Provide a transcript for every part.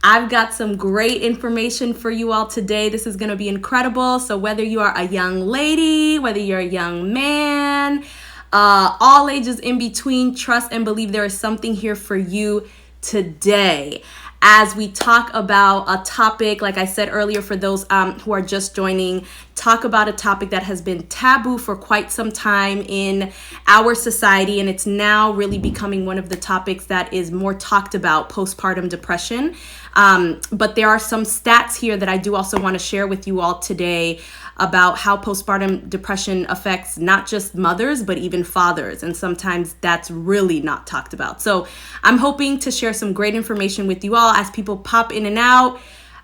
I've got some great information for you all today. This is going to be incredible. So whether you are a young lady, whether you're a young man, all ages in between, trust and believe there is something here for you today as we talk about a topic, like I said earlier, for those who are just joining, talk about a topic that has been taboo for quite some time in our society, and it's now really becoming one of the topics that is more talked about, postpartum depression. But there are some stats here that I do also want to share with you all today about how postpartum depression affects not just mothers, but even fathers. And sometimes that's really not talked about. So I'm hoping to share some great information with you all as people pop in and out.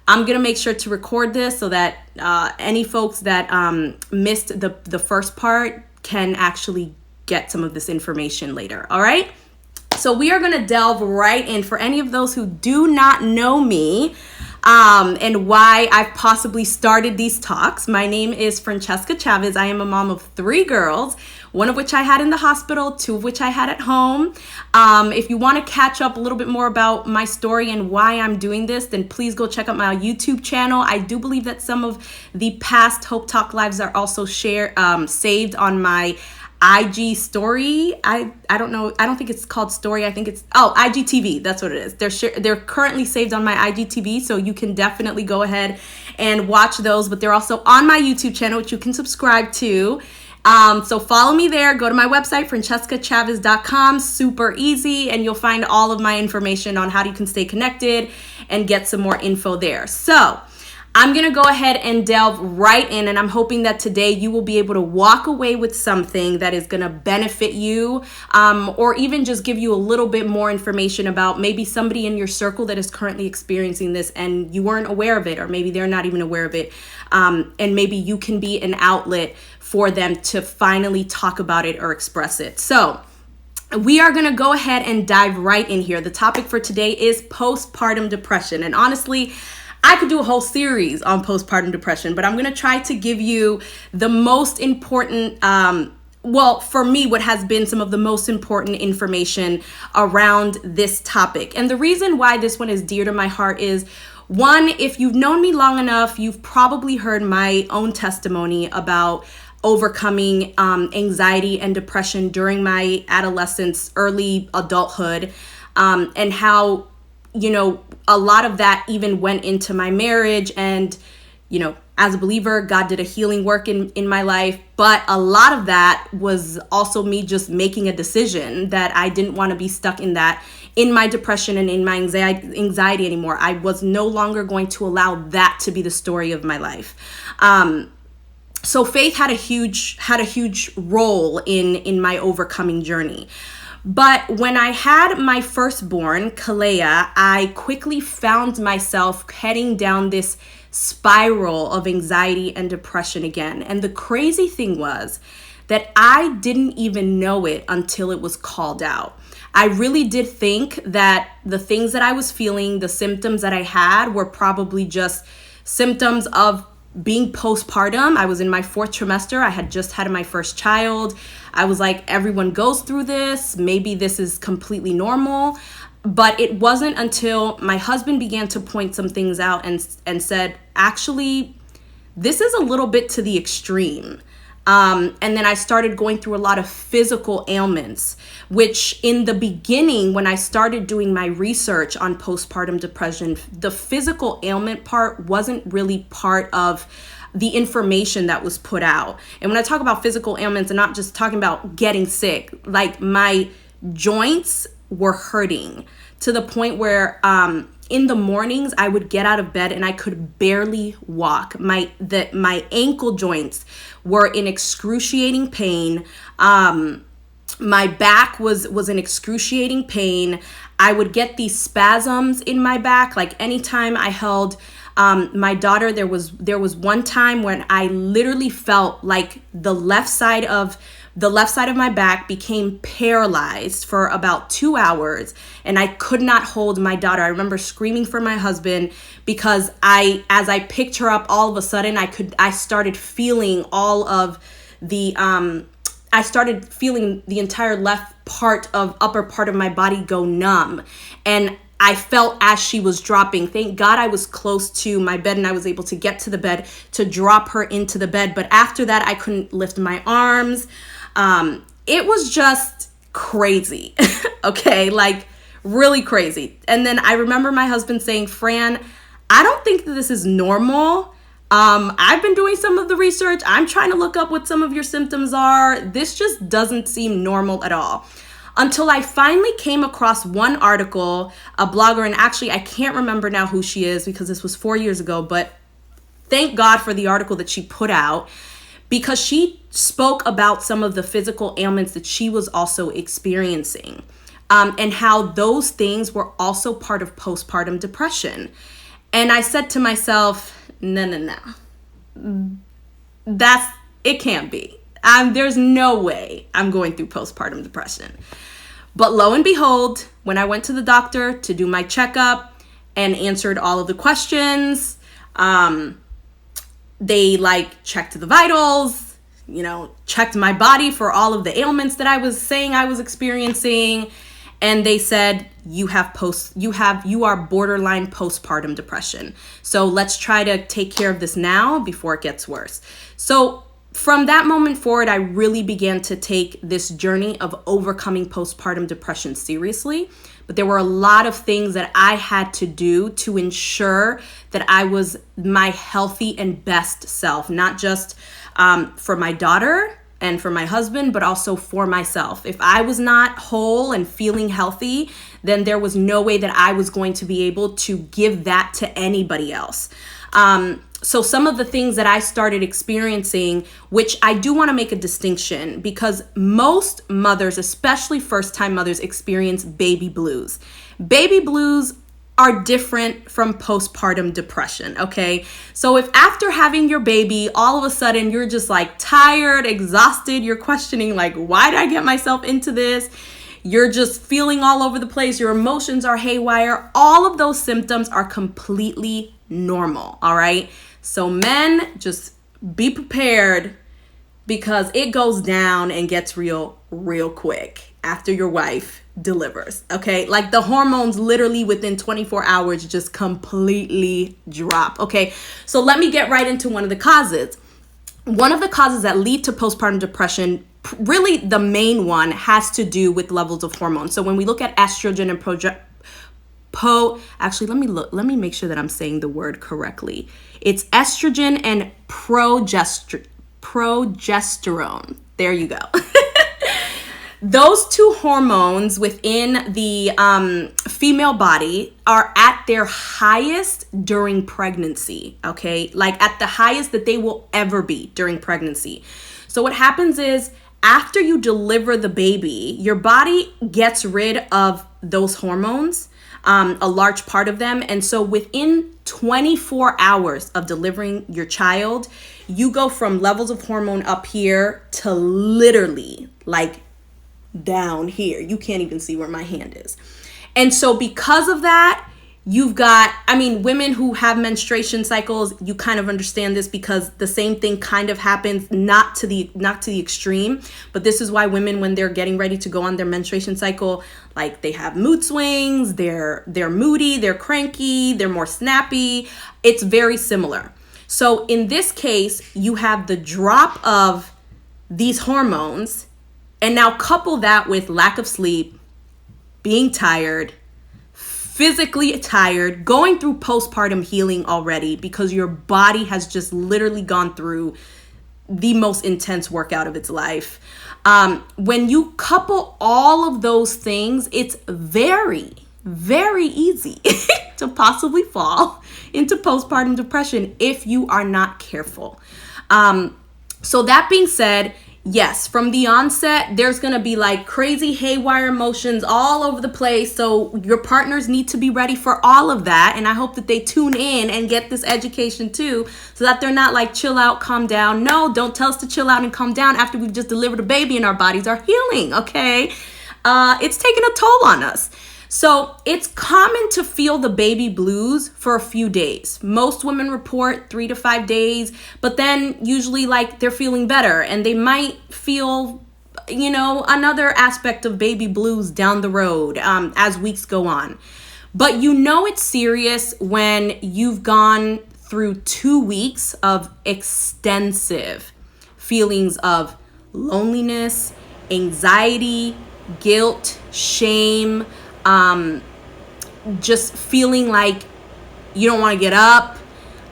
I'm going to make sure to record this so that any folks that missed the first part can actually get some of this information later. All right. So we are going to delve right in. For any of those who do not know me, and why I've possibly started these talks. My name is Francesca Chavez. I am a mom of 3 girls, one of which I had in the hospital, 2 of which I had at home. If you want to catch up a little bit more about my story and why I'm doing this, then please go check out my YouTube channel. I do believe that some of the past Hope Talk Lives are also saved on my IG story. I don't know. I don't think it's called story. I think it's IGTV. That's what it is. They're currently saved on my IGTV, so you can definitely go ahead and watch those. But they're also on my YouTube channel, which you can subscribe to. So follow me there. Go to my website, francescachavez.com. Super easy, and you'll find all of my information on how you can stay connected and get some more info there. So I'm going to go ahead and delve right in, and I'm hoping that today you will be able to walk away with something that is going to benefit you, or even just give you a little bit more information about maybe somebody in your circle that is currently experiencing this and you weren't aware of it, or maybe they're not even aware of it, and maybe you can be an outlet for them to finally talk about it or express it. So we are going to go ahead and dive right in here. The topic for today is postpartum depression, and honestly, I could do a whole series on postpartum depression, but I'm going to try to give you the most important, for me, what has been some of the most important information around this topic. And the reason why this one is dear to my heart is, one, if you've known me long enough, you've probably heard my own testimony about overcoming anxiety and depression during my adolescence, early adulthood, and how a lot of that even went into my marriage. And, as a believer, God did a healing work in my life. But a lot of that was also me just making a decision that I didn't want to be stuck in my depression and in my anxiety anymore. I was no longer going to allow that to be the story of my life. So faith had a huge role in my overcoming journey. But when I had my firstborn, Kalea, I quickly found myself heading down this spiral of anxiety and depression again. And the crazy thing was that I didn't even know it until it was called out. I really did think that the things that I was feeling, the symptoms that I had, were probably just symptoms of being postpartum. I was in my 4th trimester. I had just had my first child. I was like, everyone goes through this. Maybe this is completely normal. But it wasn't until my husband began to point some things out and said, actually, this is a little bit to the extreme. And then I started going through a lot of physical ailments, which in the beginning, when I started doing my research on postpartum depression, the physical ailment part wasn't really part of the information that was put out. And when I talk about physical ailments, I'm not just talking about getting sick. Like, my joints were hurting to the point where in the mornings I would get out of bed and I could barely walk. My ankle joints were in excruciating pain. My back was in excruciating pain. I would get these spasms in my back. Like, anytime I held my daughter, there was one time when I literally felt like the left side of my back became paralyzed for about 2 hours, and I could not hold my daughter. I remember screaming for my husband because as I picked her up, all of a sudden I started feeling the entire upper part of my body go numb. And I felt as she was dropping. Thank God I was close to my bed and I was able to get to the bed to drop her into the bed. But after that, I couldn't lift my arms. It was just crazy. Okay, like really crazy. And then I remember my husband saying, Fran, I don't think that this is normal. I've been doing some of the research. I'm trying to look up what some of your symptoms are. This just doesn't seem normal at all. Until I finally came across one article, a blogger, and actually I can't remember now who she is because this was 4 years ago, but thank God for the article that she put out, because she spoke about some of the physical ailments that she was also experiencing, and how those things were also part of postpartum depression. And I said to myself, no. It can't be. There's no way I'm going through postpartum depression. But lo and behold, when I went to the doctor to do my checkup and answered all of the questions, they checked the vitals, checked my body for all of the ailments that I was saying I was experiencing. And they said, you are borderline postpartum depression. So let's try to take care of this now before it gets worse. So from that moment forward, I really began to take this journey of overcoming postpartum depression seriously. But there were a lot of things that I had to do to ensure that I was my healthy and best self, not just for my daughter and for my husband, but also for myself. If I was not whole and feeling healthy, then there was no way that I was going to be able to give that to anybody else. So some of the things that I started experiencing, which I do want to make a distinction, because most mothers, especially first-time mothers, experience baby blues. Baby blues are different from postpartum depression, okay? So if after having your baby, all of a sudden you're just tired, exhausted, you're questioning why did I get myself into this? You're just feeling all over the place, your emotions are haywire, all of those symptoms are completely normal, all right? So men, just be prepared, because it goes down and gets real quick after your wife delivers, okay? The hormones literally within 24 hours just completely drop, okay? So let me get right into one of the causes. One of the causes that lead to postpartum depression, really the main one, has to do with levels of hormones. So when we look at estrogen and let me make sure that I'm saying the word correctly. It's estrogen and progesterone. There you go. Those two hormones within the female body are at their highest during pregnancy, okay? At the highest that they will ever be during pregnancy. So what happens is, after you deliver the baby, your body gets rid of those hormones, a large part of them. And so within 24 hours of delivering your child, you go from levels of hormone up here to literally down here. You can't even see where my hand is. And so because of that, you've got, women who have menstruation cycles, you kind of understand this, because the same thing kind of happens, not to the extreme, but this is why women, when they're getting ready to go on their menstruation cycle, they have mood swings, they're moody, they're cranky, they're more snappy. It's very similar. So in this case, you have the drop of these hormones, and now couple that with lack of sleep, being tired, physically tired, going through postpartum healing already, because your body has just literally gone through the most intense workout of its life. When you couple all of those things, it's very, very easy to possibly fall into postpartum depression if you are not careful. So that being said, yes, from the onset, there's going to be crazy haywire emotions all over the place. So your partners need to be ready for all of that. And I hope that they tune in and get this education too, so that they're not chill out, calm down. No, don't tell us to chill out and calm down after we've just delivered a baby and our bodies are healing, okay? It's taking a toll on us. So it's common to feel the baby blues for a few days. Most women report 3 to 5 days, but then usually they're feeling better, and they might feel, another aspect of baby blues down the road as weeks go on. But you know it's serious when you've gone through 2 weeks of extensive feelings of loneliness, anxiety, guilt, shame, just feeling like you don't want to get up,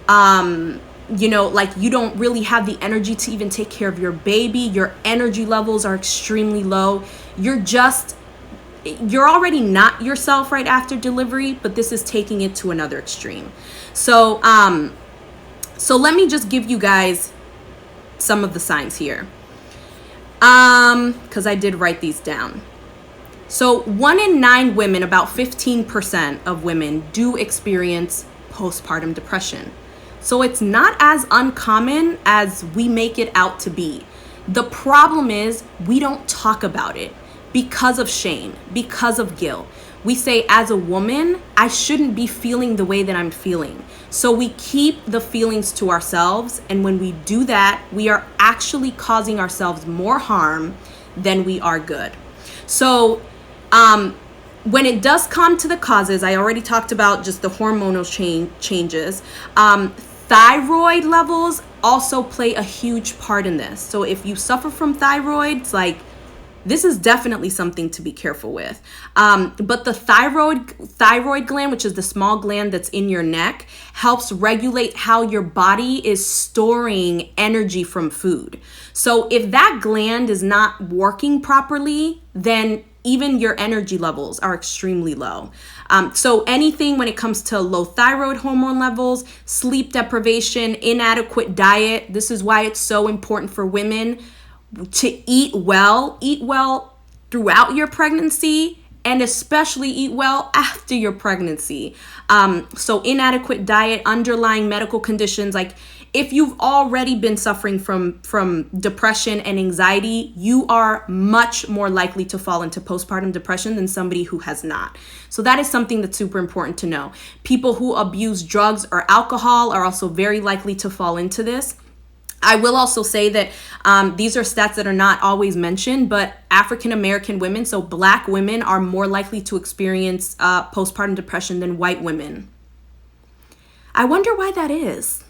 like you don't really have the energy to even take care of your baby. Your energy levels are extremely low. You're already not yourself right after delivery, but this is taking it to another extreme. So let me just give you guys some of the signs here. Because I did write these down. So 1 in 9 women, about 15% of women, do experience postpartum depression. So it's not as uncommon as we make it out to be. The problem is we don't talk about it because of shame, because of guilt. We say, as a woman, I shouldn't be feeling the way that I'm feeling. So we keep the feelings to ourselves. And when we do that, we are actually causing ourselves more harm than we are good. So when it does come to the causes, I already talked about just the hormonal changes. Thyroid levels also play a huge part in this. So if you suffer from thyroids, this is definitely something to be careful with. But the thyroid gland, which is the small gland that's in your neck, helps regulate how your body is storing energy from food. So if that gland is not working properly, then even your energy levels are extremely low. So anything when it comes to low thyroid hormone levels, sleep deprivation, inadequate diet, this is why it's so important for women to eat well throughout your pregnancy, and especially eat well after your pregnancy. So inadequate diet, underlying medical conditions, like if you've already been suffering from depression and anxiety, you are much more likely to fall into postpartum depression than somebody who has not. So that is something that's super important to know. People who abuse drugs or alcohol are also very likely to fall into this. I will also say that these are stats that are not always mentioned, but African American women, so Black women, are more likely to experience postpartum depression than white women. I wonder why that is.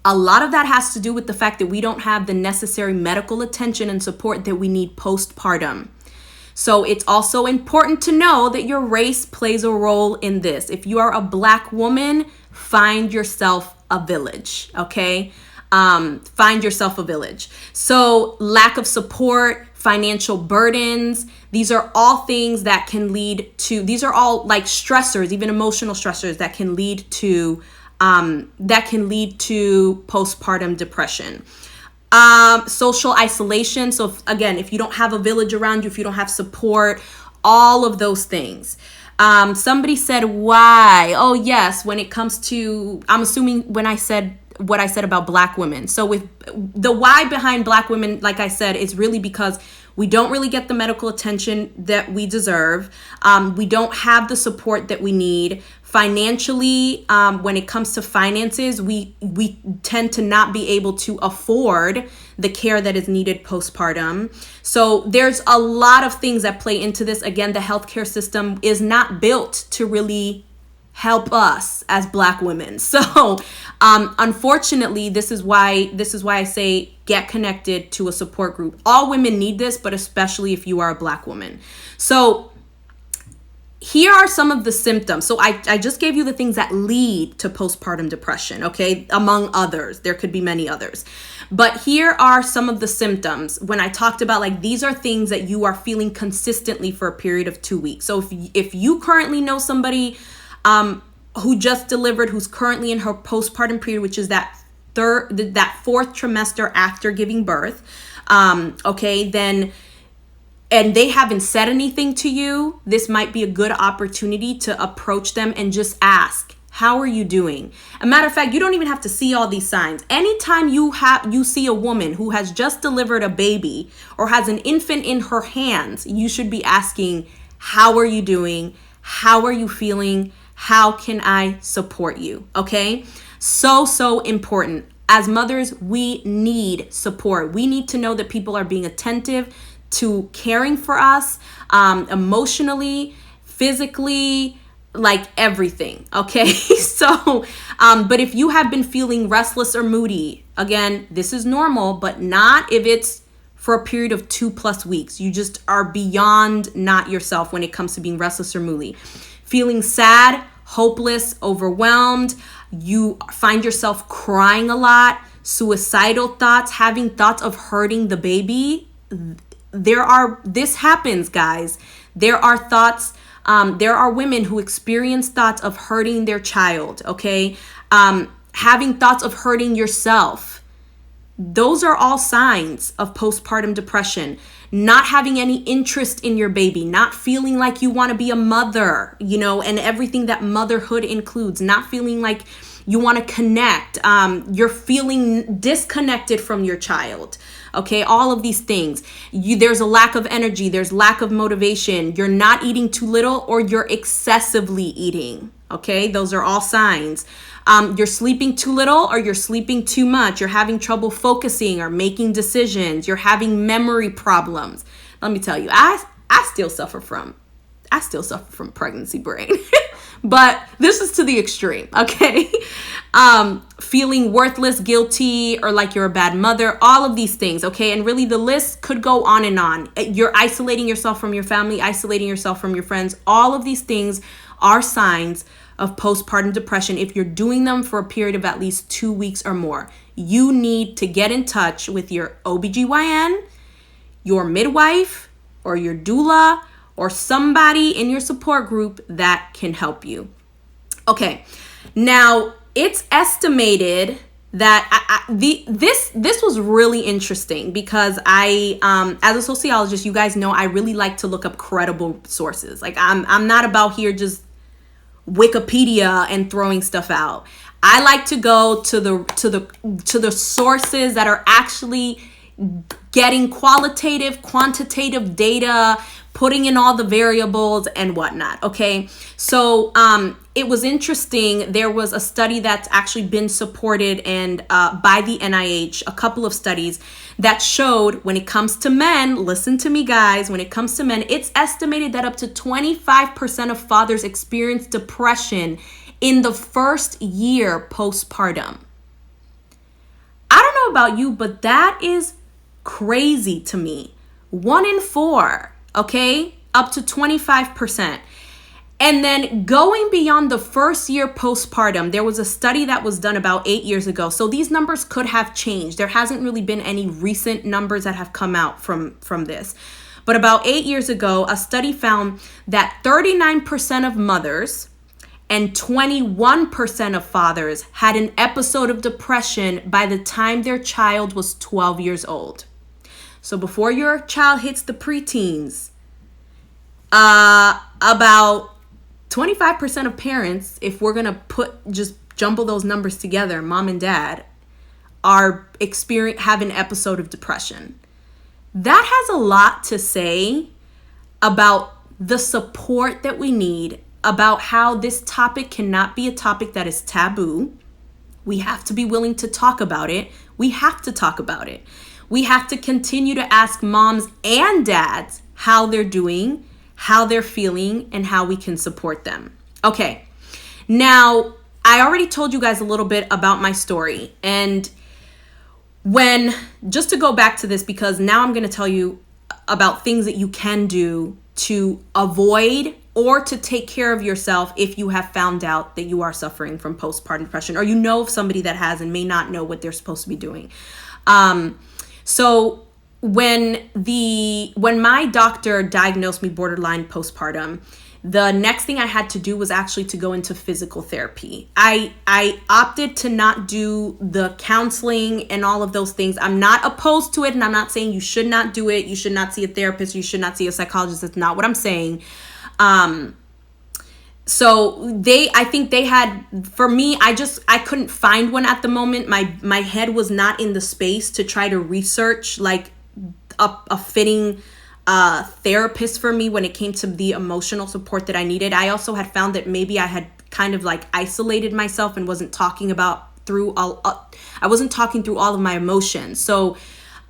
A lot of that has to do with the fact that we don't have the necessary medical attention and support that we need postpartum. So it's also important to know that your race plays a role in this. If you are a Black woman, find yourself a village, okay? Find yourself a village. So lack of support, financial burdens, these are all things that can lead to, these are all like stressors, even emotional stressors that can lead to postpartum depression. Social isolation. So if you don't have a village around you, if you don't have support, all of those things. Somebody said why? Oh yes, when it comes to, I'm assuming when I said what I said about Black women. So with the why behind Black women, like I said, is really because we don't really get the medical attention that we deserve. We don't have the support that we need. Financially, when it comes to finances, we tend to not be able to afford the care that is needed postpartum. So there's a lot of things that play into this. Again, the healthcare system is not built to really help us as Black women. So unfortunately, this is why I say get connected to a support group. All women need this, but especially if you are a Black woman. So here are some of the symptoms. So I just gave you the things that lead to postpartum depression, okay? Among others. There could be many others. But here are some of the symptoms when I talked about, like, these are things that you are feeling consistently for a period of 2 weeks. So if you currently know somebody who just delivered, who's currently in her postpartum period, which is that fourth trimester after giving birth, okay, then, and they haven't said anything to you, this might be a good opportunity to approach them and just ask, how are you doing? A matter of fact, you don't even have to see all these signs. Anytime you see a woman who has just delivered a baby or has an infant in her hands, you should be asking, how are you doing? How are you feeling? How can I support you? Okay? So important. As mothers, we need support. We need to know that people are being attentive to caring for us, emotionally, physically, like everything, okay? So, but if you have been feeling restless or moody, again, this is normal, but not if it's for a period of 2+ weeks. You just are beyond not yourself when it comes to being restless or moody. Feeling sad, hopeless, overwhelmed, you find yourself crying a lot, suicidal thoughts, having thoughts of hurting the baby. This happens, guys. There are women who experience thoughts of hurting their child, okay? Having thoughts of hurting yourself. Those are all signs of postpartum depression. Not having any interest in your baby, not feeling like you want to be a mother, and everything that motherhood includes, not feeling like you want to connect. You're feeling disconnected from your child. Okay, all of these things. There's a lack of energy. There's lack of motivation. You're not eating too little, or you're excessively eating. Okay, those are all signs. You're sleeping too little, or you're sleeping too much. You're having trouble focusing or making decisions. You're having memory problems. Let me tell you, I still suffer from pregnancy brain. But this is to the extreme, okay? Feeling worthless, guilty, or like you're a bad mother, all of these things, okay? And really the list could go on and on. You're isolating yourself from your family, isolating yourself from your friends. All of these things are signs of postpartum depression. If you're doing them for a period of at least 2 weeks or more, you need to get in touch with your OBGYN, your midwife, or your doula, or somebody in your support group that can help you. Okay, now it's estimated that this was really interesting because I, as a sociologist, you guys know I really like to look up credible sources. Like I'm not about here just Wikipedia and throwing stuff out. I like to go to the sources that are actually getting qualitative, quantitative data, putting in all the variables and whatnot. Okay. So, it was interesting. There was a study that's actually been supported and, by the NIH, a couple of studies that showed when it comes to men, listen to me guys, when it comes to men, it's estimated that up to 25% of fathers experience depression in the first year postpartum. I don't know about you, but that is crazy to me. 1 in 4, okay? Up to 25%. And then going beyond the first year postpartum, there was a study that was done about 8 years ago. So these numbers could have changed. There hasn't really been any recent numbers that have come out from this. But about 8 years ago, a study found that 39% of mothers and 21% of fathers had an episode of depression by the time their child was 12 years old. So before your child hits the preteens, about 25% of parents, if we're going to just jumble those numbers together, mom and dad, have an episode of depression. That has a lot to say about the support that we need, about how this topic cannot be a topic that is taboo. We have to be willing to talk about it. We have to talk about it. We have to continue to ask moms and dads how they're doing, how they're feeling, and how we can support them. Okay, now I already told you guys a little bit about my story. And just to go back to this, because now I'm going to tell you about things that you can do to avoid or to take care of yourself if you have found out that you are suffering from postpartum depression, or you know of somebody that has and may not know what they're supposed to be doing. So when my doctor diagnosed me borderline postpartum, the next thing I had to do was actually to go into physical therapy. I opted to not do the counseling and all of those things. I'm not opposed to it, and I'm not saying you should not do it. You should not see a therapist. You should not see a psychologist. That's not what I'm saying. So I think they had, for me, I couldn't find one at the moment. My head was not in the space to try to research like a fitting therapist for me when it came to the emotional support that I needed. I also had found that maybe I had kind of like isolated myself and wasn't talking through all of my emotions. So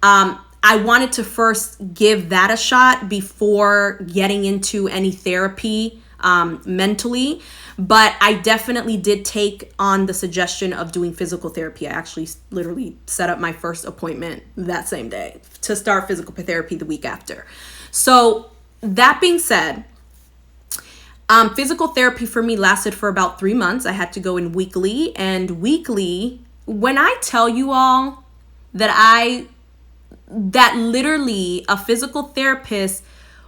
I wanted to first give that a shot before getting into any therapy mentally. But I definitely did take on the suggestion of doing physical therapy. I actually literally set up my first appointment that same day to start physical therapy the week after. So that being said, physical therapy for me lasted for about 3 months. I had to go in weekly, and weekly, when I tell you all that literally a physical therapist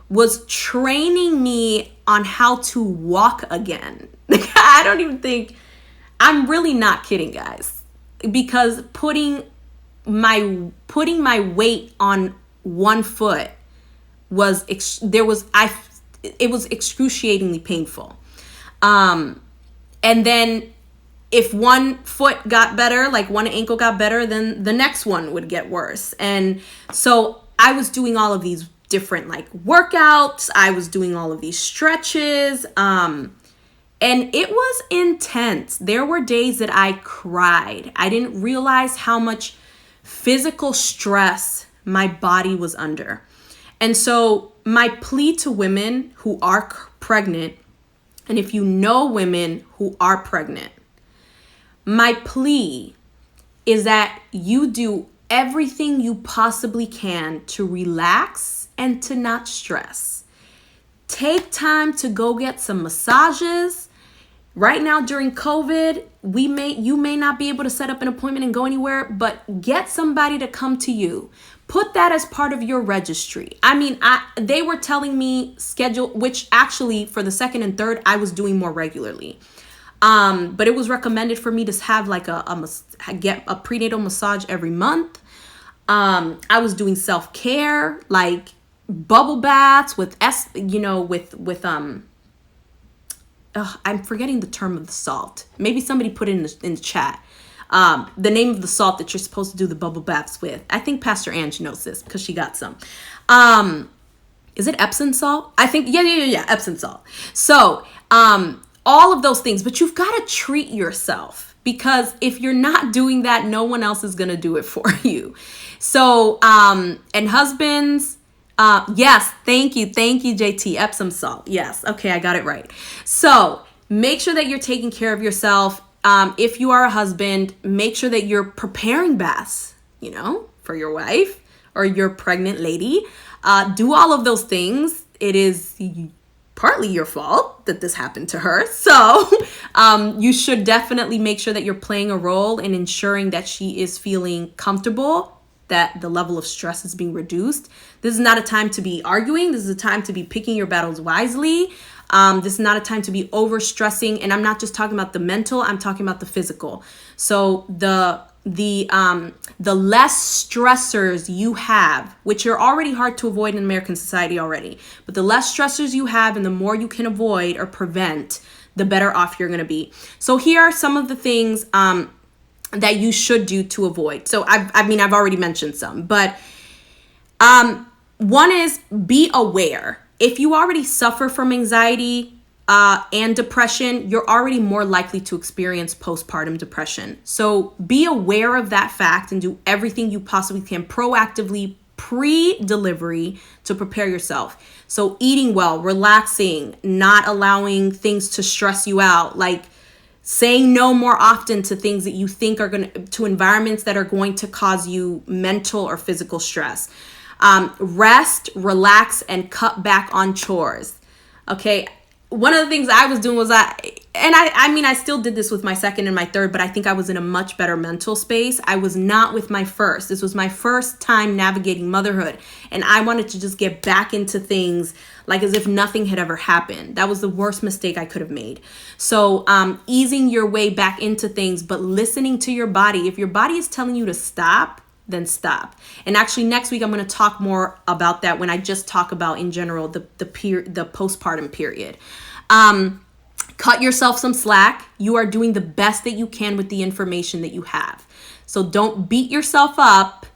was training me on how to walk again. I don't even think, I'm really not kidding, guys, because putting my weight on one foot it was excruciatingly painful. And then if one foot got better, like one ankle got better, then the next one would get worse. And so I was doing all of these different like workouts. I was doing all of these stretches. And it was intense. There were days that I cried. I didn't realize how much physical stress my body was under. And so my plea to women who are pregnant, and if you know women who are pregnant, my plea is that you do everything you possibly can to relax and to not stress. Take time to go get some massages. Right now during COVID, you may not be able to set up an appointment and go anywhere, but get somebody to come to you. Put that as part of your registry. I mean, they were telling me schedule, which actually for the second and third, I was doing more regularly. But it was recommended for me to have like get a prenatal massage every month. I was doing self-care, like bubble baths with I'm forgetting the term of the salt. Maybe somebody put it in the chat. The name of the salt that you're supposed to do the bubble baths with. I think Pastor Ange knows this because she got some. Is it Epsom salt? I think, yeah, Epsom salt. So, all of those things, but you've got to treat yourself, because if you're not doing that, no one else is going to do it for you. So, and husbands, yes, thank you, JT, Epsom salt. Yes, okay, I got it right. So make sure that you're taking care of yourself. If you are a husband, make sure that you're preparing baths, for your wife or your pregnant lady. Do all of those things. It is partly your fault that this happened to her. So you should definitely make sure that you're playing a role in ensuring that she is feeling comfortable, that the level of stress is being reduced. This is not a time to be arguing. This is a time to be picking your battles wisely. This is not a time to be overstressing. And I'm not just talking about the mental, I'm talking about the physical. So the less stressors you have, which are already hard to avoid in American society already, but the less stressors you have and the more you can avoid or prevent, the better off you're going to be. So here are some of the things that you should do to avoid. So I've already mentioned some, but one is be aware. If you already suffer from anxiety and depression, you're already more likely to experience postpartum depression. So be aware of that fact and do everything you possibly can proactively pre-delivery to prepare yourself. So eating well, relaxing, not allowing things to stress you out, like saying no more often to things that you think are to environments that are going to cause you mental or physical stress. Rest, relax, and cut back on chores. Okay. One of the things I was doing was I still did this with my second and my third, but I think I was in a much better mental space. I was not with my first. This was my first time navigating motherhood, and I wanted to just get back into things like as if nothing had ever happened. That was the worst mistake I could have made. So easing your way back into things, but listening to your body. If your body is telling you to stop, then stop. And actually next week I'm going to talk more about that when I just talk about in general the postpartum period. Cut yourself some slack. You are doing the best that you can with the information that you have. So don't beat yourself up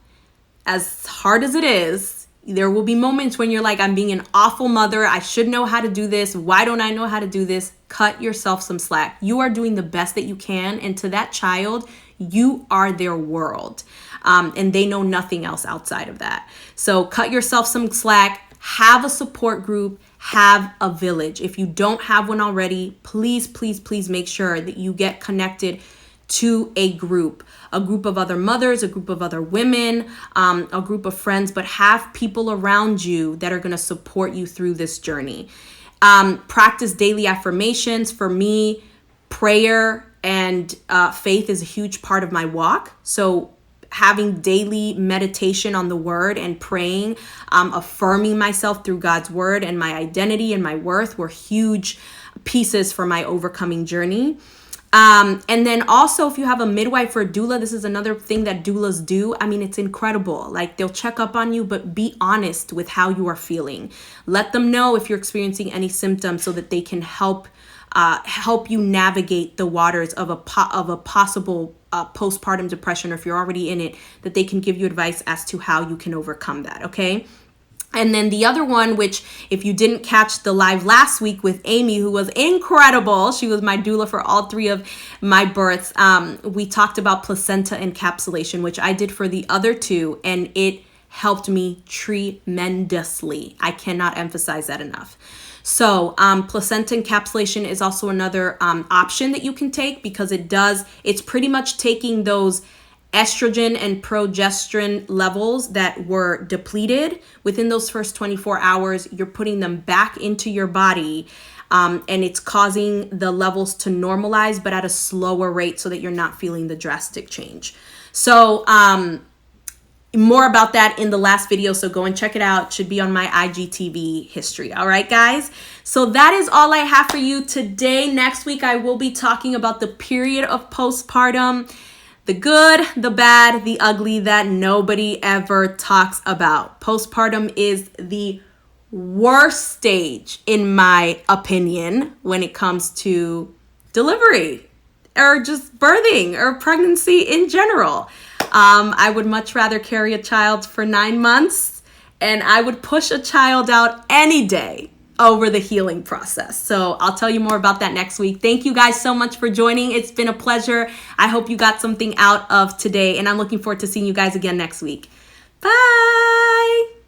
as hard as it is. There will be moments when you're like, I'm being an awful mother. I should know how to do this. Why don't I know how to do this? Cut yourself some slack. You are doing the best that you can. And to that child, you are their world. And they know nothing else outside of that. So cut yourself some slack, have a support group, have a village. If you don't have one already, please, please, please make sure that you get connected to a group of other mothers, a group of other women, a group of friends, but have people around you that are going to support you through this journey. Practice daily affirmations. For me, prayer and faith is a huge part of my walk. So having daily meditation on the word and praying, affirming myself through God's word and my identity and my worth were huge pieces for my overcoming journey. And then also, if you have a midwife or a doula, this is another thing that doulas do. I mean, it's incredible. Like, they'll check up on you, but be honest with how you are feeling. Let them know if you're experiencing any symptoms so that they can help you navigate the waters of a possible postpartum depression, or if you're already in it, that they can give you advice as to how you can overcome that, okay? And then the other one, which if you didn't catch the live last week with Amy, who was incredible, she was my doula for all 3 of my births, we talked about placenta encapsulation, which I did for the other 2, and it helped me tremendously. I cannot emphasize that enough. So placenta encapsulation is also another option that you can take, because it's pretty much taking those estrogen and progesterone levels that were depleted within those first 24 hours. You're putting them back into your body, and it's causing the levels to normalize, but at a slower rate, so that you're not feeling the drastic change. So more about that in the last video, so go and check it out. It should be on my IGTV history. All right, guys. So that is all I have for you today. Next week, I will be talking about the period of postpartum, the good, the bad, the ugly that nobody ever talks about. Postpartum is the worst stage, in my opinion, when it comes to delivery or just birthing or pregnancy in general. I would much rather carry a child for 9 months, and I would push a child out any day over the healing process. So I'll tell you more about that next week. Thank you guys so much for joining. It's been a pleasure. I hope you got something out of today, and I'm looking forward to seeing you guys again next week. Bye.